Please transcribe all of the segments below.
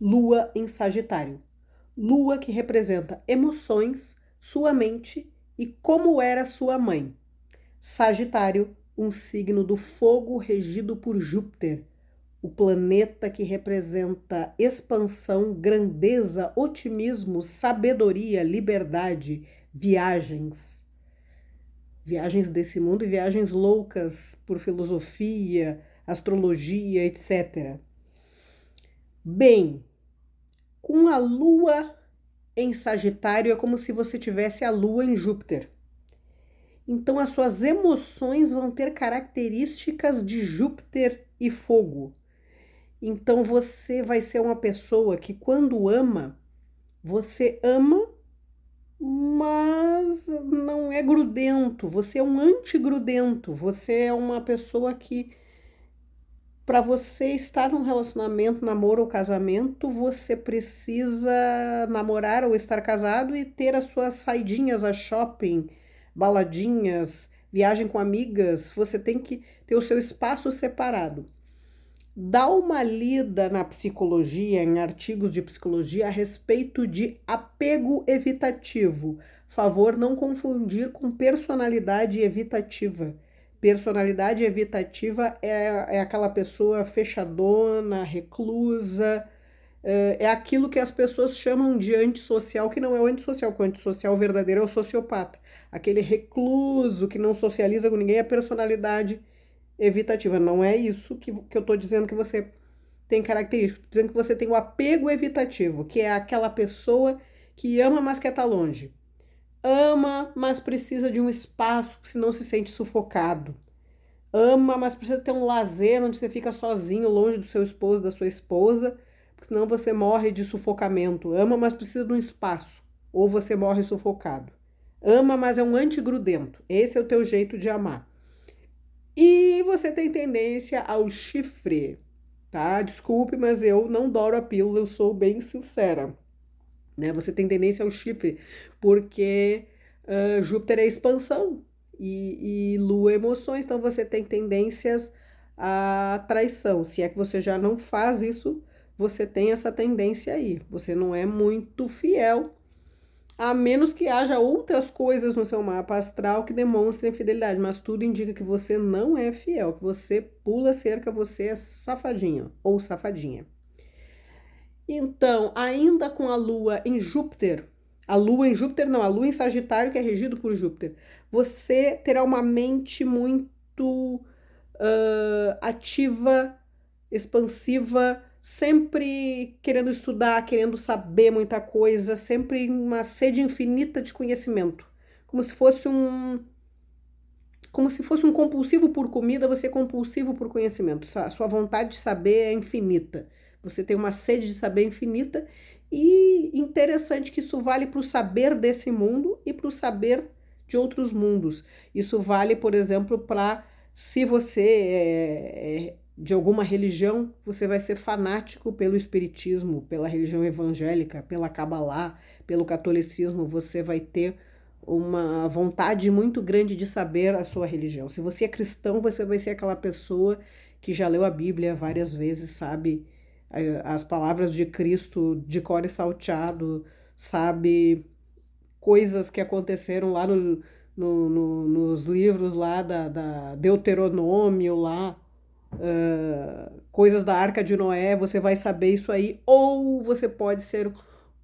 Lua em Sagitário. Lua que representa emoções, sua mente e como era sua mãe. Sagitário, um signo do fogo regido por Júpiter, o planeta que representa expansão, grandeza, otimismo, sabedoria, liberdade, viagens. Viagens desse mundo e viagens loucas por filosofia, astrologia, etc. Bem, com a Lua em Sagitário é como se você tivesse a Lua em Júpiter. Então as suas emoções vão ter características de Júpiter e fogo. Então você vai ser uma pessoa que quando ama, você ama, mas não é grudento. Você é um antigrudento. Você é uma pessoa que, para você estar num relacionamento, namoro ou casamento, você precisa namorar ou estar casado e ter as suas saidinhas a shopping, baladinhas, viagem com amigas. Você tem que ter o seu espaço separado. Dá uma lida na psicologia, em artigos de psicologia, a respeito de apego evitativo. Favor não confundir com personalidade evitativa. Personalidade evitativa é aquela pessoa fechadona, reclusa, é aquilo que as pessoas chamam de antissocial, que não é o antissocial, que o antissocial verdadeiro é o sociopata. Aquele recluso que não socializa com ninguém é a personalidade evitativa. Não é isso que eu estou dizendo que você tem característica. Estou dizendo que você tem o apego evitativo, que é aquela pessoa que ama, mas quer estar longe. Ama, mas precisa de um espaço, senão se sente sufocado. Ama, mas precisa ter um lazer onde você fica sozinho, longe do seu esposo, da sua esposa, porque senão você morre de sufocamento. Ama, mas precisa de um espaço, ou você morre sufocado. Ama, mas é um antigrudento. Esse é o teu jeito de amar. E você tem tendência ao chifre, tá? Desculpe, mas eu não doro a pílula, eu sou bem sincera, né? Você tem tendência ao chifre, porque Júpiter é expansão e Lua é emoções, então você tem tendências à traição. Se é que você já não faz isso, você tem essa tendência aí. Você não é muito fiel, a menos que haja outras coisas no seu mapa astral que demonstrem fidelidade, mas tudo indica que você não é fiel, que você pula cerca, você é safadinho ou safadinha. Então, ainda com a Lua em Júpiter, a Lua em Júpiter não, a Lua em Sagitário, que é regido por Júpiter, você terá uma mente muito ativa, expansiva, sempre querendo estudar, querendo saber muita coisa, sempre uma sede infinita de conhecimento, como se fosse um compulsivo por comida, você é compulsivo por conhecimento. A sua vontade de saber é infinita. Você tem uma sede de saber infinita e interessante que isso vale para o saber desse mundo e para o saber de outros mundos. Isso vale, por exemplo, para se você é de alguma religião, você vai ser fanático pelo espiritismo, pela religião evangélica, pela Kabbalah, pelo catolicismo, você vai ter uma vontade muito grande de saber a sua religião. Se você é cristão, você vai ser aquela pessoa que já leu a Bíblia várias vezes, sabe as palavras de Cristo de cor e salteado, sabe coisas que aconteceram lá nos livros lá da Deuteronômio lá, coisas da Arca de Noé, você vai saber isso aí, ou você pode ser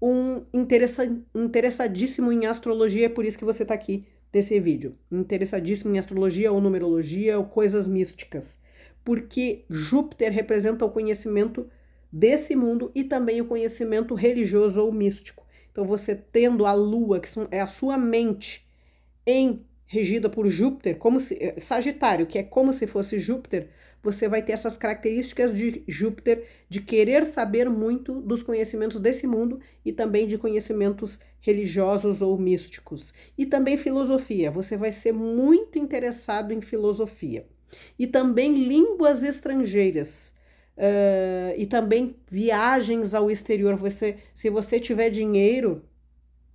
um interessadíssimo em astrologia, é por isso que você está aqui nesse vídeo. Interessadíssimo em astrologia ou numerologia ou coisas místicas. Porque Júpiter representa o conhecimento desse mundo e também o conhecimento religioso ou místico. Então você tendo a Lua, que é a sua mente, regida por Júpiter, como se Sagitário, que é como se fosse Júpiter, você vai ter essas características de Júpiter, de querer saber muito dos conhecimentos desse mundo e também de conhecimentos religiosos ou místicos. E também filosofia, você vai ser muito interessado em filosofia. E também línguas estrangeiras. E também viagens ao exterior. Se você tiver dinheiro,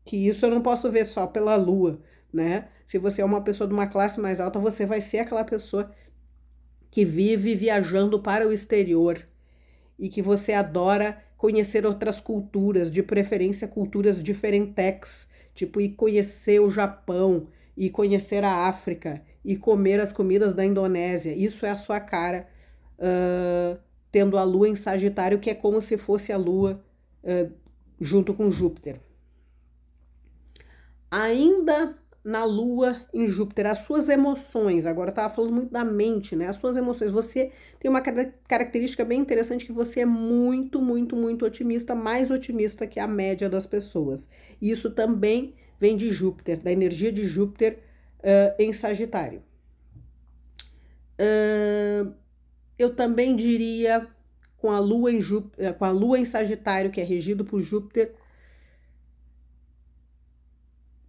que isso eu não posso ver só pela Lua, né? Se você é uma pessoa de uma classe mais alta, você vai ser aquela pessoa que vive viajando para o exterior e que você adora conhecer outras culturas, de preferência culturas diferentex, tipo ir conhecer o Japão, ir conhecer a África, e comer as comidas da Indonésia. Isso é a sua cara, tendo a Lua em Sagitário, que é como se fosse a Lua junto com Júpiter. Ainda na Lua em Júpiter, as suas emoções, agora eu estava falando muito da mente, né? As suas emoções, você tem uma característica bem interessante, que você é muito, muito, muito otimista, mais otimista que a média das pessoas. E isso também vem de Júpiter, da energia de Júpiter em Sagitário. Eu também diria, com a Lua em Sagitário, que é regido por Júpiter,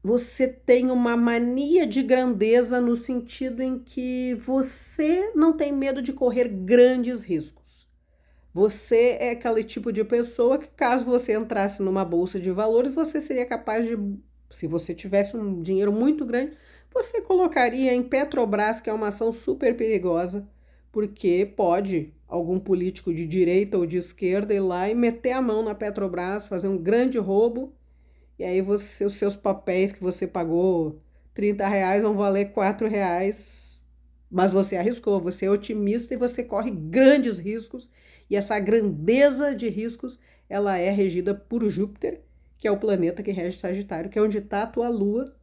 você tem uma mania de grandeza no sentido em que você não tem medo de correr grandes riscos. Você é aquele tipo de pessoa que, caso você entrasse numa bolsa de valores, você seria capaz de, se você tivesse um dinheiro muito grande, você colocaria em Petrobras, que é uma ação super perigosa, porque pode algum político de direita ou de esquerda ir lá e meter a mão na Petrobras, fazer um grande roubo. E aí os seus papéis que você pagou R$ 30 vão valer R$ 4, mas você arriscou, você é otimista e você corre grandes riscos, e essa grandeza de riscos, ela é regida por Júpiter, que é o planeta que rege Sagitário, que é onde está a tua Lua,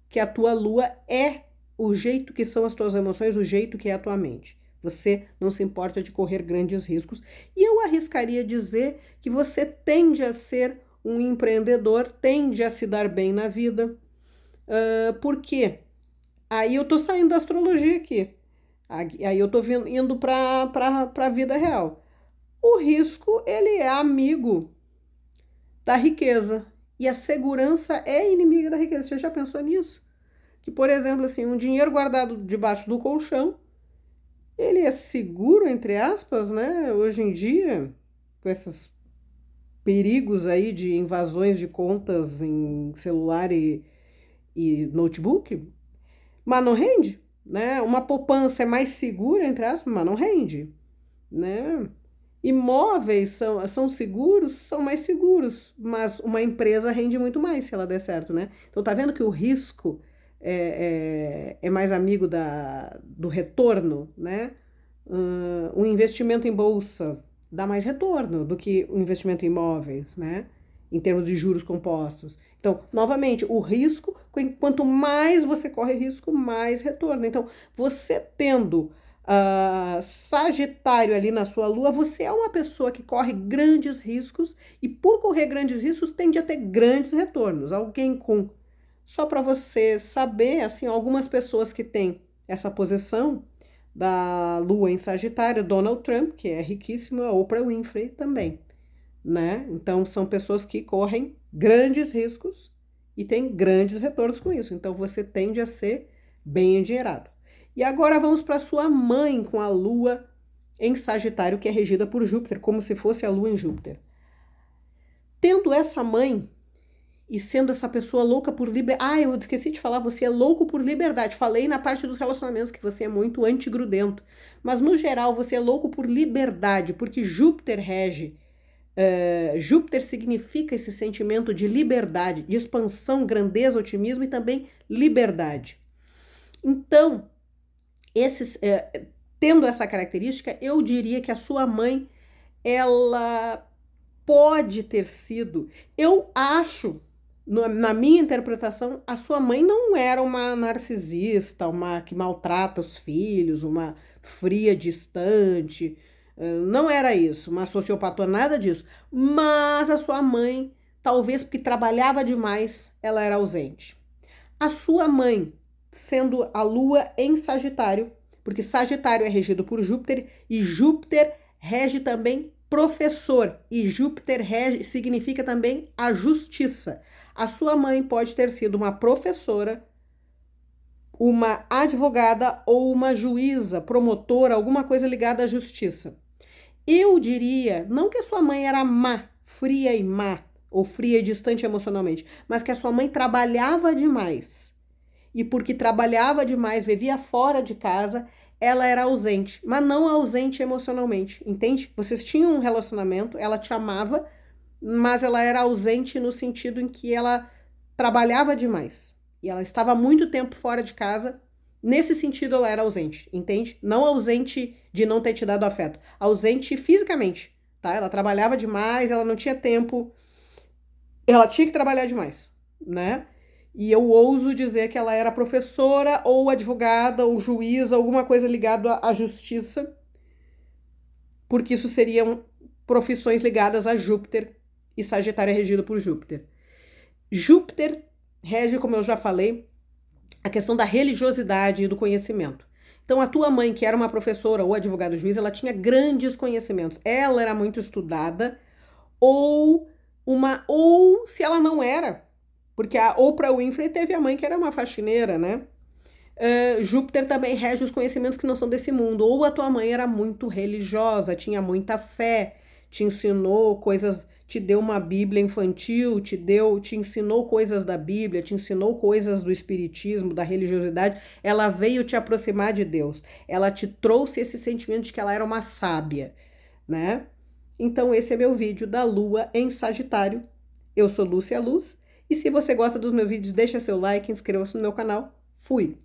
que a tua Lua é o jeito que são as tuas emoções, o jeito que é a tua mente. Você não se importa de correr grandes riscos, e eu arriscaria dizer que você tende a ser um empreendedor, tende a se dar bem na vida. Por quê? Aí eu tô saindo da astrologia aqui. Aí eu tô indo para a vida real. O risco, ele é amigo da riqueza. E a segurança é inimiga da riqueza. Você já pensou nisso? Que, por exemplo, assim, um dinheiro guardado debaixo do colchão, ele é seguro, entre aspas, né? Hoje em dia, com esses perigos aí de invasões de contas em celular e notebook, mas não rende, né? Uma poupança é mais segura, entre aspas, mas não rende, né? Imóveis são seguros, são mais seguros, mas uma empresa rende muito mais se ela der certo, né? Então tá vendo que o risco é mais amigo do retorno, né? Um investimento em bolsa dá mais retorno do que o investimento em imóveis, né? Em termos de juros compostos. Então, novamente, o risco, quanto mais você corre risco, mais retorno. Então, você tendo Sagitário ali na sua Lua, você é uma pessoa que corre grandes riscos, e por correr grandes riscos tende a ter grandes retornos. Alguém com... Só para você saber, assim, algumas pessoas que têm essa posição da Lua em Sagitário, Donald Trump, que é riquíssimo, a Oprah Winfrey também, né? Então, são pessoas que correm grandes riscos e têm grandes retornos com isso. Então, você tende a ser bem endinheirado. E agora vamos para sua mãe com a Lua em Sagitário, que é regida por Júpiter, como se fosse a Lua em Júpiter. Tendo essa mãe e sendo essa pessoa louca por liberdade... eu esqueci de falar, você é louco por liberdade. Falei na parte dos relacionamentos que você é muito antigrudento. Mas, no geral, você é louco por liberdade, porque Júpiter rege. Júpiter significa esse sentimento de liberdade, de expansão, grandeza, otimismo e também liberdade. Então, tendo essa característica, eu diria que a sua mãe, ela pode ter sido... Eu acho... Na minha interpretação, a sua mãe não era uma narcisista, uma que maltrata os filhos, uma fria, distante, não era isso, uma sociopata, nada disso. Mas a sua mãe, talvez porque trabalhava demais, ela era ausente. A sua mãe, sendo a Lua em Sagitário, porque Sagitário é regido por Júpiter, e Júpiter rege também professor, e Júpiter significa também a justiça. A sua mãe pode ter sido uma professora, uma advogada ou uma juíza, promotora, alguma coisa ligada à justiça. Eu diria, não que a sua mãe era má, fria e má, ou fria e distante emocionalmente, mas que a sua mãe trabalhava demais. E porque trabalhava demais, vivia fora de casa, ela era ausente, mas não ausente emocionalmente, entende? Vocês tinham um relacionamento, ela te amava, mas ela era ausente no sentido em que ela trabalhava demais e ela estava muito tempo fora de casa. Nesse sentido, ela era ausente, entende? Não ausente de não ter te dado afeto, ausente fisicamente, tá? Ela trabalhava demais, ela não tinha tempo, ela tinha que trabalhar demais, né? E eu ouso dizer que ela era professora ou advogada ou juíza, alguma coisa ligada à justiça, porque isso seriam profissões ligadas a Júpiter, e Sagitário é regido por Júpiter. Júpiter rege, como eu já falei, a questão da religiosidade e do conhecimento. Então, a tua mãe, que era uma professora ou advogada juiz, ela tinha grandes conhecimentos. Ela era muito estudada, ou se ela não era, porque a Oprah Winfrey teve a mãe que era uma faxineira, né? Júpiter também rege os conhecimentos que não são desse mundo. Ou a tua mãe era muito religiosa, tinha muita fé, te ensinou coisas, te deu uma Bíblia infantil, te ensinou coisas da Bíblia, te ensinou coisas do espiritismo, da religiosidade. Ela veio te aproximar de Deus. Ela te trouxe esse sentimento de que ela era uma sábia, né? Então esse é meu vídeo da Lua em Sagitário. Eu sou Lúcia Luz. E se você gosta dos meus vídeos, deixa seu like, inscreva-se no meu canal. Fui!